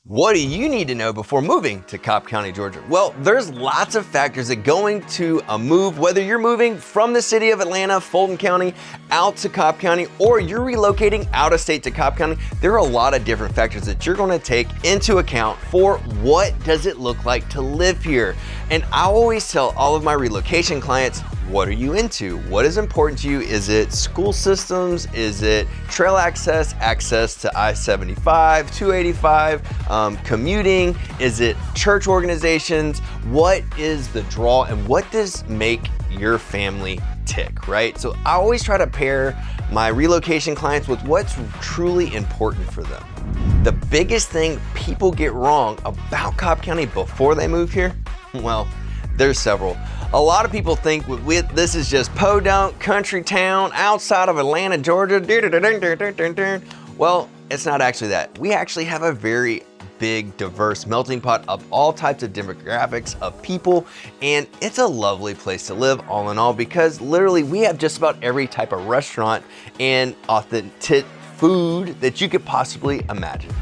What do you need to know before moving to Cobb County, Georgia? Well, there's lots of factors that go into a move, whether you're moving from the city of Atlanta, Fulton County, out to Cobb County, or you're relocating out of state to Cobb County. There are a lot of different factors that you're gonna take into account for what does it look like to live here. And I always tell all of my relocation clients, what are you into? What is important to you? Is it school systems? Is it trail access, access to I-75, 285, commuting? Is it church organizations? What is the draw and what does make your family tick, right? So I always try to pair my relocation clients with what's truly important for them. The biggest thing people get wrong about Cobb County before they move here, well, there's several. A lot of people think this is just podunk country town outside of Atlanta, Georgia. Well, it's not actually that. We actually have a very big, diverse melting pot of all types of demographics of people, and it's a lovely place to live all in all because literally we have just about every type of restaurant and authentic food that you could possibly imagine.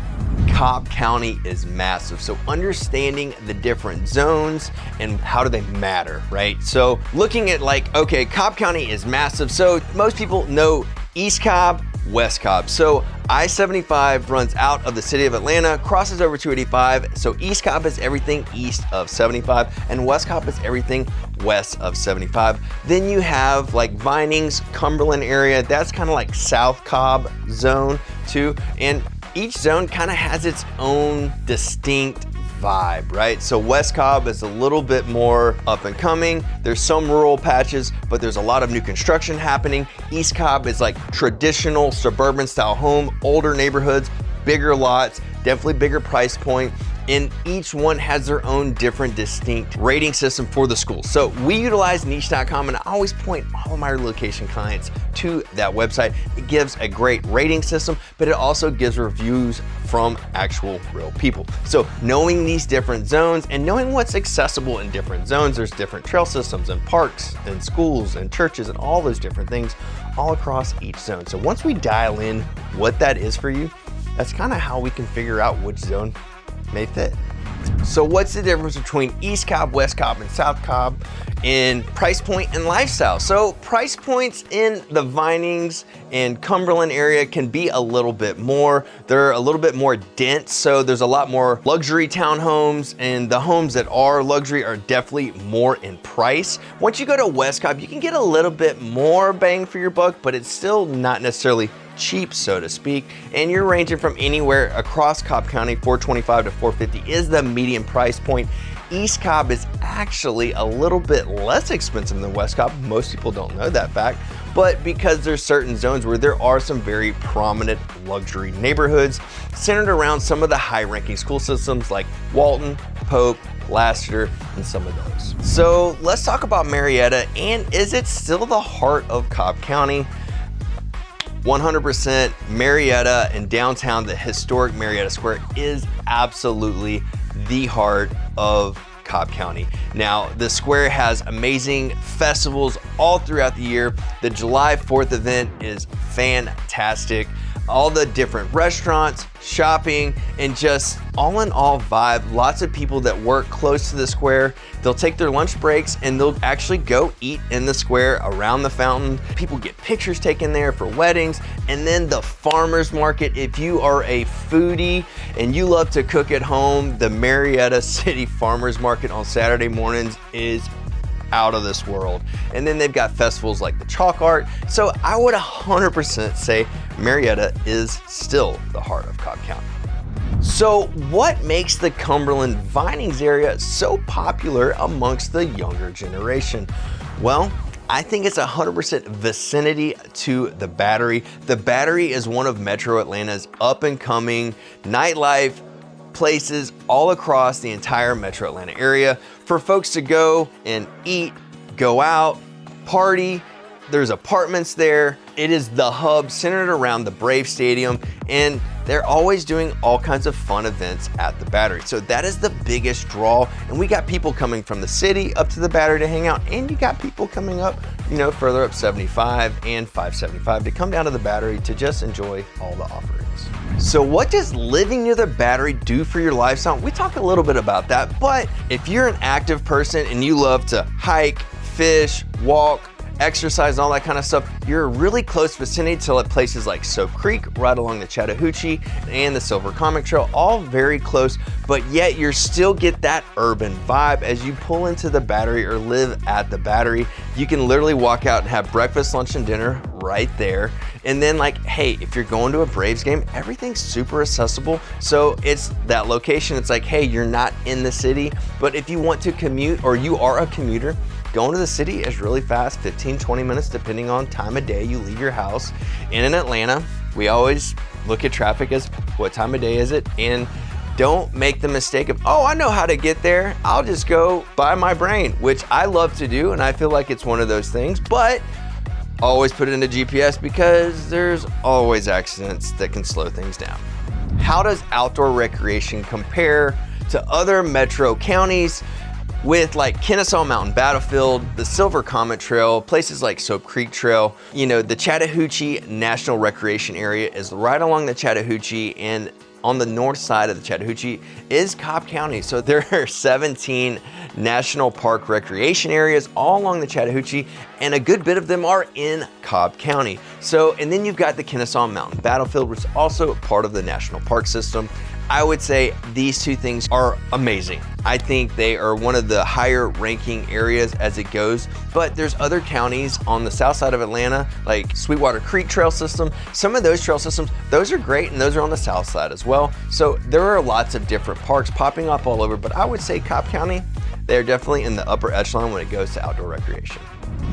Cobb County is massive, so understanding the different zones and how do they matter, right? So looking at like, okay, Cobb County is massive, so most people know East Cobb, West Cobb. So I-75 runs out of the city of Atlanta, crosses over 285, so East Cobb is everything east of 75, and West Cobb is everything west of 75. Then you have like Vinings, Cumberland area, that's kind of like South Cobb zone too, and each zone kind of has its own distinct vibe, right? So West Cobb is a little bit more up and coming. There's some rural patches, but there's a lot of new construction happening. East Cobb is like traditional suburban style home, older neighborhoods, bigger lots, definitely bigger price point. And each one has their own different distinct rating system for the school. So we utilize niche.com, and I always point all of my relocation clients to that website. It gives a great rating system, but it also gives reviews from actual real people. So knowing these different zones and knowing what's accessible in different zones, there's different trail systems and parks and schools and churches and all those different things all across each zone. So once we dial in what that is for you, that's kind of how we can figure out which zone may fit. So what's the difference between East Cobb, West Cobb, and South Cobb in price point and lifestyle? So price points in the Vinings and Cumberland area can be a little bit more. They're a little bit more dense, so there's a lot more luxury townhomes, and the homes that are luxury are definitely more in price. Once you go to West Cobb, you can get a little bit more bang for your buck, but it's still not necessarily cheap, so to speak, and you're ranging from anywhere across Cobb County. $425 to $450 is the median price point. East Cobb is actually a little bit less expensive than West Cobb. Most people don't know that fact, but because there's certain zones where there are some very prominent luxury neighborhoods centered around some of the high-ranking school systems like Walton, Pope, Lassiter, and some of those. So let's talk about Marietta, and is it still the heart of Cobb County? 100% Marietta and downtown, the historic Marietta Square is absolutely the heart of Cobb County. Now, the square has amazing festivals all throughout the year. The July 4th event is fantastic. All the different restaurants, shopping, and just all in all vibe. Lots of people that work close to the square, they'll take their lunch breaks and they'll actually go eat in the square around the fountain. People get pictures taken there for weddings. And then the farmers market, if you are a foodie and you love to cook at home, the Marietta City Farmers Market on Saturday mornings is out of this world. And then they've got festivals like the chalk art. So I would 100% say Marietta is still the heart of Cobb County. So what makes the Cumberland Vinings area so popular amongst the younger generation? Well, I think it's 100% vicinity to the Battery. The Battery is one of Metro Atlanta's up and coming nightlife places all across the entire Metro Atlanta area for folks to go and eat, go out, party. There's apartments there. It is the hub centered around the Brave Stadium, and they're always doing all kinds of fun events at the Battery. So that is the biggest draw. And we got people coming from the city up to the Battery to hang out, and you got people coming up, further up 75 and 575 to come down to the Battery to just enjoy all the offerings. So what does living near the Battery do for your lifestyle? We talk a little bit about that, but if you're an active person and you love to hike, fish, walk, exercise, and all that kind of stuff, you're a really close vicinity to places like Soap Creek, right along the Chattahoochee, and the Silver Comet Trail, all very close, but yet you still get that urban vibe as you pull into the Battery or live at the Battery. You can literally walk out and have breakfast, lunch, and dinner right there. And then hey, if you're going to a Braves game, everything's super accessible. So it's that location. It's hey, you're not in the city, but if you want to commute or you are a commuter, going to the city is really fast, 15-20 minutes depending on time of day you leave your house. And in Atlanta, we always look at traffic as what time of day is it, and don't make the mistake of, oh, I know how to get there, I'll just go by my brain, which I love to do, and I feel like it's one of those things, but always put it into GPS because there's always accidents that can slow things down. How does outdoor recreation compare to other metro counties? With Kennesaw Mountain Battlefield, the Silver Comet Trail, places like Soap Creek Trail, the Chattahoochee National Recreation Area is right along the Chattahoochee, and on the north side of the Chattahoochee is Cobb County. So there are 17 national park recreation areas all along the Chattahoochee, and a good bit of them are in Cobb County. So, and then you've got the Kennesaw Mountain Battlefield, which is also part of the national park system. I would say these two things are amazing. I think they are one of the higher ranking areas as it goes, but there's other counties on the south side of Atlanta, like Sweetwater Creek Trail System. Some of those trail systems, those are great, and those are on the south side as well. So there are lots of different parks popping up all over, but I would say Cobb County, they're definitely in the upper echelon when it goes to outdoor recreation.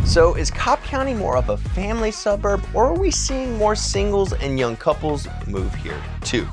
So is Cobb County more of a family suburb, or are we seeing more singles and young couples move here too?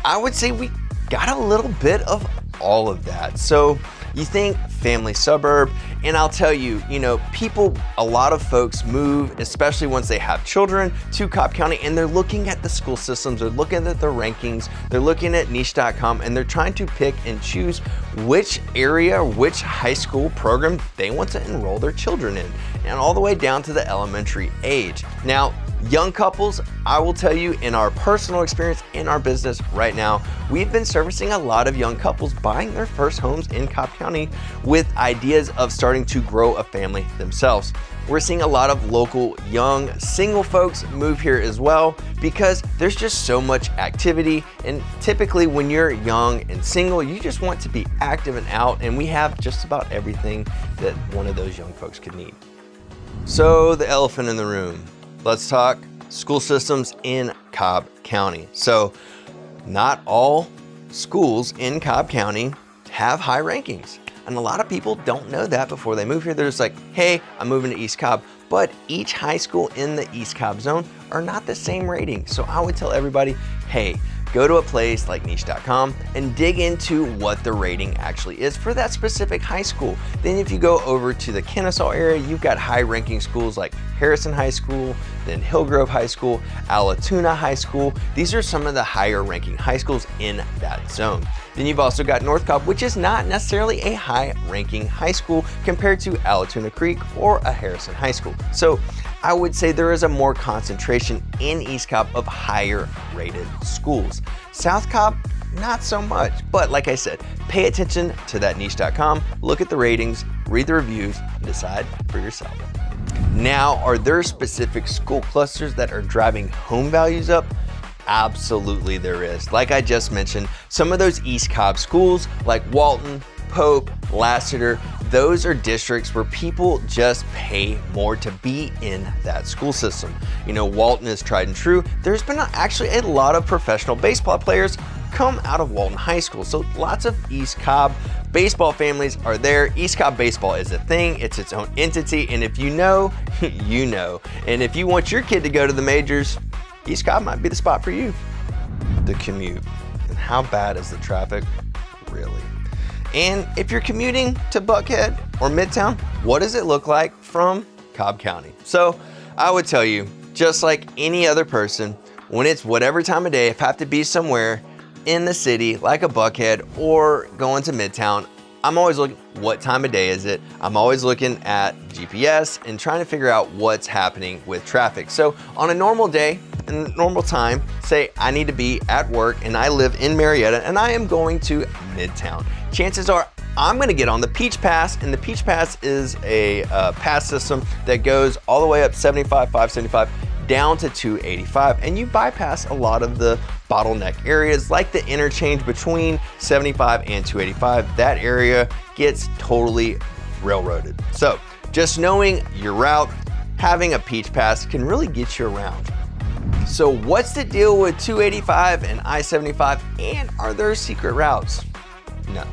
I would say we got a little bit of all of that. So you think family suburb, and I'll tell you, a lot of folks move, especially once they have children, to Cobb County, and they're looking at the school systems, they're looking at the rankings, they're looking at niche.com, and they're trying to pick and choose which area, which high school program they want to enroll their children in, and all the way down to the elementary age. Now, young couples, I will tell you, in our personal experience in our business right now, we've been servicing a lot of young couples buying their first homes in Cobb County with ideas of starting to grow a family themselves. We're seeing a lot of local young single folks move here as well because there's just so much activity, and typically when you're young and single, you just want to be active and out, and we have just about everything that one of those young folks could need. So the elephant in the room. Let's talk school systems in Cobb County. So not all schools in Cobb County have high rankings. And a lot of people don't know that before they move here. They're just hey, I'm moving to East Cobb. But each high school in the East Cobb zone are not the same rating. So I would tell everybody, hey, go to a place like niche.com and dig into what the rating actually is for that specific high school. Then if you go over to the Kennesaw area, you've got high ranking schools like Harrison High School, then Hillgrove High School, Allatoona High School. These are some of the higher ranking high schools in that zone. Then you've also got North Cobb, which is not necessarily a high ranking high school compared to Allatoona Creek or a Harrison High School. So I would say there is a more concentration in East Cobb of higher rated schools. South Cobb, not so much, but like I said, pay attention to that niche.com, look at the ratings, read the reviews, and decide for yourself. Now, are there specific school clusters that are driving home values up? Absolutely there is. Like I just mentioned, some of those East Cobb schools like Walton, Pope, Lassiter, those are districts where people just pay more to be in that school system. Walton is tried and true. There's been actually a lot of professional baseball players come out of Walton High School. So lots of East Cobb baseball families are there. East Cobb baseball is a thing. It's its own entity. And if you know, you know. And if you want your kid to go to the majors, East Cobb might be the spot for you. The commute. And how bad is the traffic? Really? And if you're commuting to Buckhead or Midtown, what does it look like from Cobb County? So I would tell you, just like any other person, when it's whatever time of day, if I have to be somewhere in the city like a Buckhead or going to Midtown, I'm always looking, what time of day is it? I'm always looking at GPS and trying to figure out what's happening with traffic. So on a normal day, in normal time, say I need to be at work and I live in Marietta and I am going to Midtown. Chances are I'm gonna get on the Peach Pass, and the Peach Pass is a pass system that goes all the way up 75, 575, down to 285, and you bypass a lot of the bottleneck areas like the interchange between 75 and 285. That area gets totally railroaded. So just knowing your route, having a Peach Pass can really get you around. So what's the deal with 285 and I-75, and are there secret routes? No.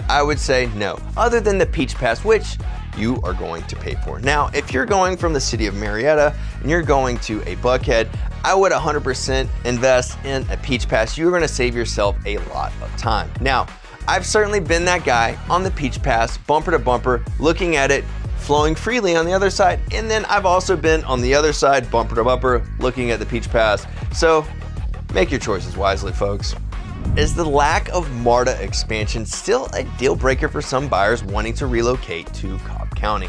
I would say no, other than the Peach Pass, which you are going to pay for. Now, if you're going from the city of Marietta and you're going to a Buckhead, I would 100% invest in a Peach Pass. You're gonna save yourself a lot of time. Now, I've certainly been that guy on the Peach Pass, bumper to bumper, looking at it, flowing freely on the other side. And then I've also been on the other side, bumper to bumper, looking at the Peach Pass. So make your choices wisely, folks. Is the lack of MARTA expansion still a deal breaker for some buyers wanting to relocate to Cobb County?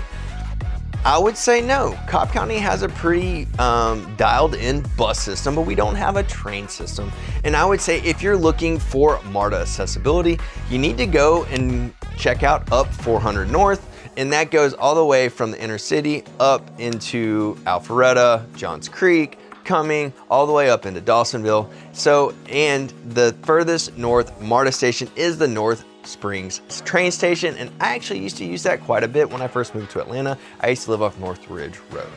I would say no. Cobb County has a pretty dialed in bus system, but we don't have a train system. And I would say if you're looking for MARTA accessibility, you need to go and check out up 400 North, and that goes all the way from the inner city up into Alpharetta, Johns Creek, coming all the way up into Dawsonville. So, and the furthest north MARTA station is the North Springs train station, and I actually used to use that quite a bit when I first moved to Atlanta. I used to live off North Ridge Road.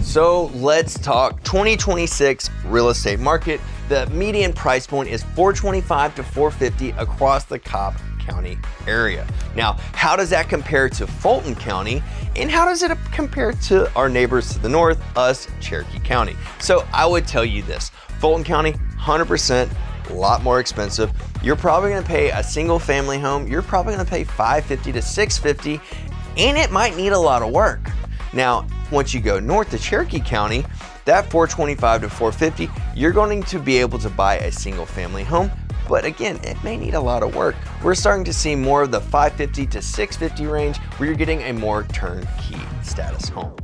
So let's talk 2026 real estate market. The median price point is $425 to $450 across the Cobb County area. Now, how does that compare to Fulton County? And how does it compare to our neighbors to the north, us, Cherokee County? So I would tell you this, Fulton County, 100%, a lot more expensive. You're probably gonna pay a single family home, you're probably gonna pay $550 to $650, and it might need a lot of work. Now, once you go north to Cherokee County, that $425 to $450, you're going to be able to buy a single family home. But again, it may need a lot of work. We're starting to see more of the $550 to $650 range where you're getting a more turnkey status home.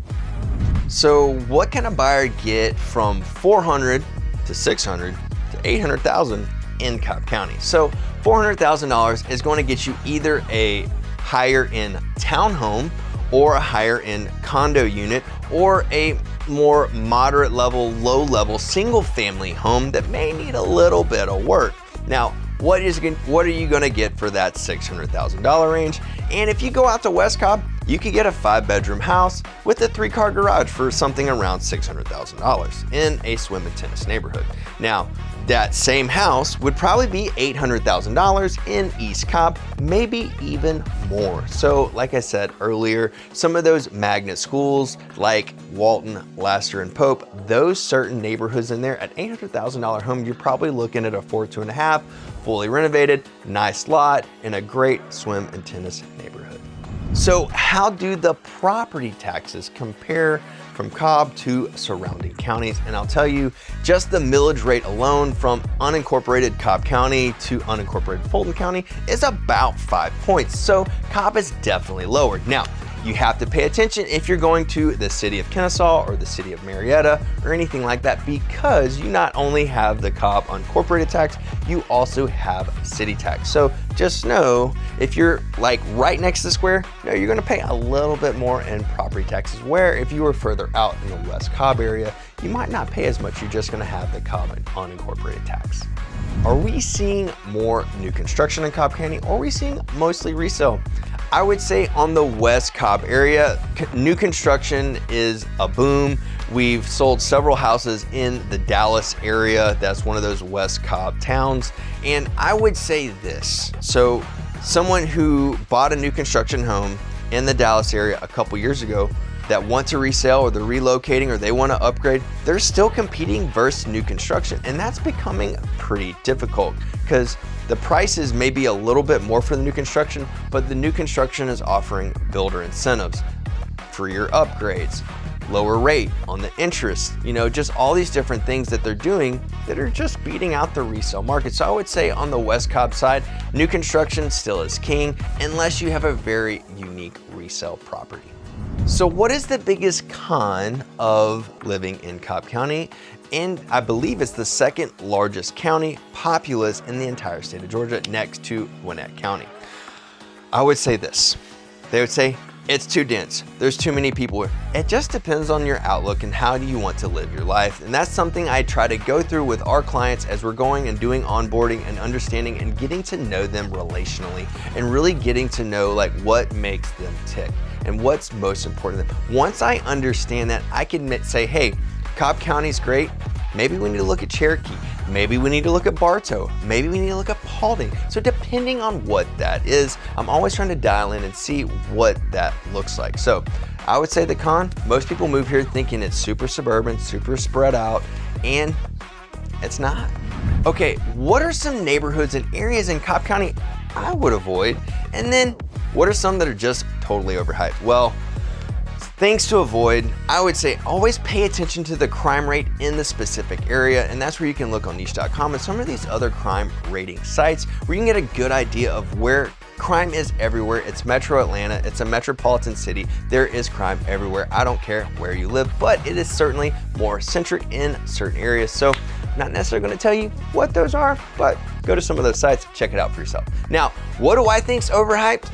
So what can a buyer get from $400 to $600 to $800,000 in Cobb County? So $400,000 is going to get you either a higher end townhome or a higher end condo unit, or a more moderate level, low level single family home that may need a little bit of work. Now, what are you gonna get for that $600,000 range? And if you go out to West Cobb, you could get a 5-bedroom house with a 3-car garage for something around $600,000 in a swim and tennis neighborhood. Now, that same house would probably be $800,000 in East Cobb, maybe even more. So like I said earlier, some of those magnet schools like Walton, Laster, and Pope, those certain neighborhoods in there at $800,000 home, you're probably looking at a 4.5, fully renovated, nice lot in a great swim and tennis neighborhood. So how do the property taxes compare from Cobb to surrounding counties? And I'll tell you, just the millage rate alone from unincorporated Cobb County to unincorporated Fulton County is about 5 points. So Cobb is definitely lower. Now, you have to pay attention if you're going to the city of Kennesaw or the city of Marietta or anything like that, because you not only have the Cobb unincorporated tax, you also have city tax. So just know if you're like right next to the square, no, you're gonna pay a little bit more in property taxes, where if you were further out in the West Cobb area, you might not pay as much, you're just gonna have the Cobb unincorporated tax. Are we seeing more new construction in Cobb County, or are we seeing mostly resale? I would say on the West Cobb area, new construction is a boom. We've sold several houses in the Dallas area. That's one of those West Cobb towns. And I would say this, so someone who bought a new construction home in the Dallas area a couple years ago that want to resell, or they're relocating, or they want to upgrade, they're still competing versus new construction. And that's becoming pretty difficult because the prices may be a little bit more for the new construction, but the new construction is offering builder incentives for your upgrades, lower rate on the interest, just all these different things that they're doing that are just beating out the resale market. So I would say on the West Cobb side, new construction still is king unless you have a very unique resale property. So what is the biggest con of living in Cobb County? And I believe it's the second largest county populace in the entire state of Georgia, next to Gwinnett County. I would say this. They would say, it's too dense. There's too many people. It just depends on your outlook and how do you want to live your life. And that's something I try to go through with our clients as we're going and doing onboarding and understanding and getting to know them relationally and really getting to know like what makes them tick and what's most important to them. Once I understand that, I can say, hey, Cobb County's great. Maybe we need to look at Cherokee. Maybe we need to look at Bartow. Maybe we need to look at Paulding. So depending on what that is, I'm always trying to dial in and see what that looks like. So I would say the con, most people move here thinking it's super suburban, super spread out, and it's not. Okay, what are some neighborhoods and areas in Cobb County I would avoid? And then what are some that are just totally overhyped? Well, things to avoid, I would say always pay attention to the crime rate in the specific area, and that's where you can look on niche.com and some of these other crime rating sites where you can get a good idea of where crime is everywhere. It's Metro Atlanta, it's a metropolitan city. There is crime everywhere. I don't care where you live, but it is certainly more centric in certain areas. So I'm not necessarily gonna tell you what those are, but go to some of those sites, check it out for yourself. Now, what do I think's overhyped?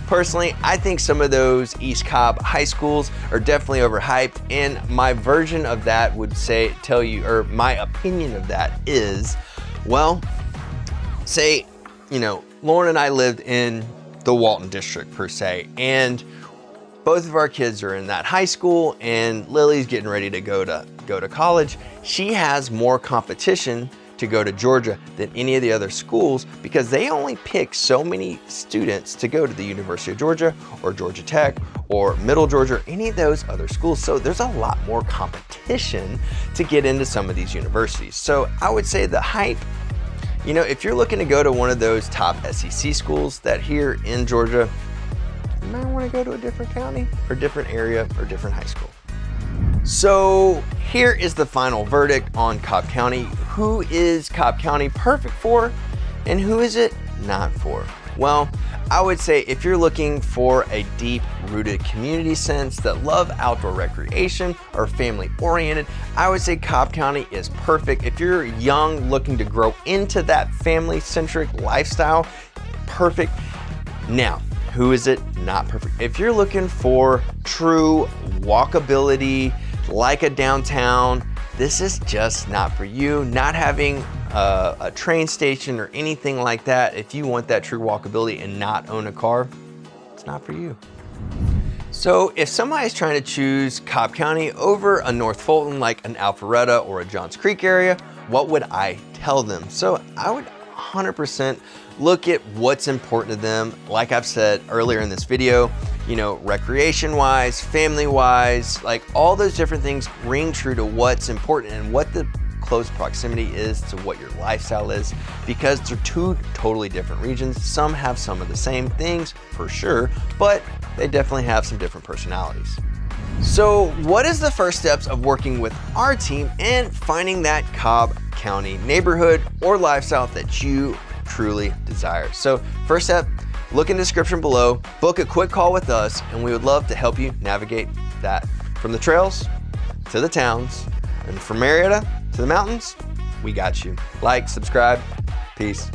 Personally, I think some of those East Cobb high schools are definitely overhyped, and my version of that would tell you, or my opinion of that is, well, say, Lauren and I lived in the Walton district per se, and both of our kids are in that high school, and Lily's getting ready to go to college. She has more competition to go to Georgia than any of the other schools because they only pick so many students to go to the University of Georgia or Georgia Tech or Middle Georgia or any of those other schools. So there's a lot more competition to get into some of these universities. So I would say the hype, if you're looking to go to one of those top SEC schools that here in Georgia, you might want to go to a different county or different area or different high school. So here is the final verdict on Cobb County. Who is Cobb County perfect for and who is it not for? Well, I would say if you're looking for a deep-rooted community sense that love outdoor recreation or family-oriented, I would say Cobb County is perfect. If you're young looking to grow into that family-centric lifestyle, perfect. Now, who is it not perfect? If you're looking for true walkability, like a downtown, this is just not for you. Not having a train station or anything like that, if you want that true walkability and not own a car, it's not for you. So if somebody's trying to choose Cobb County over a North Fulton, like an Alpharetta or a Johns Creek area, what would I tell them? So I would 100% look at what's important to them. Like I've said earlier in this video, recreation-wise, family-wise, like all those different things ring true to what's important and what the close proximity is to what your lifestyle is, because they're two totally different regions. Some have some of the same things for sure, but they definitely have some different personalities. So what is the first steps of working with our team and finding that Cobb County neighborhood or lifestyle that you truly desire? So first step, look in the description below, book a quick call with us, and we would love to help you navigate that. From the trails to the towns and from Marietta to the mountains, we got you. Like, subscribe, peace.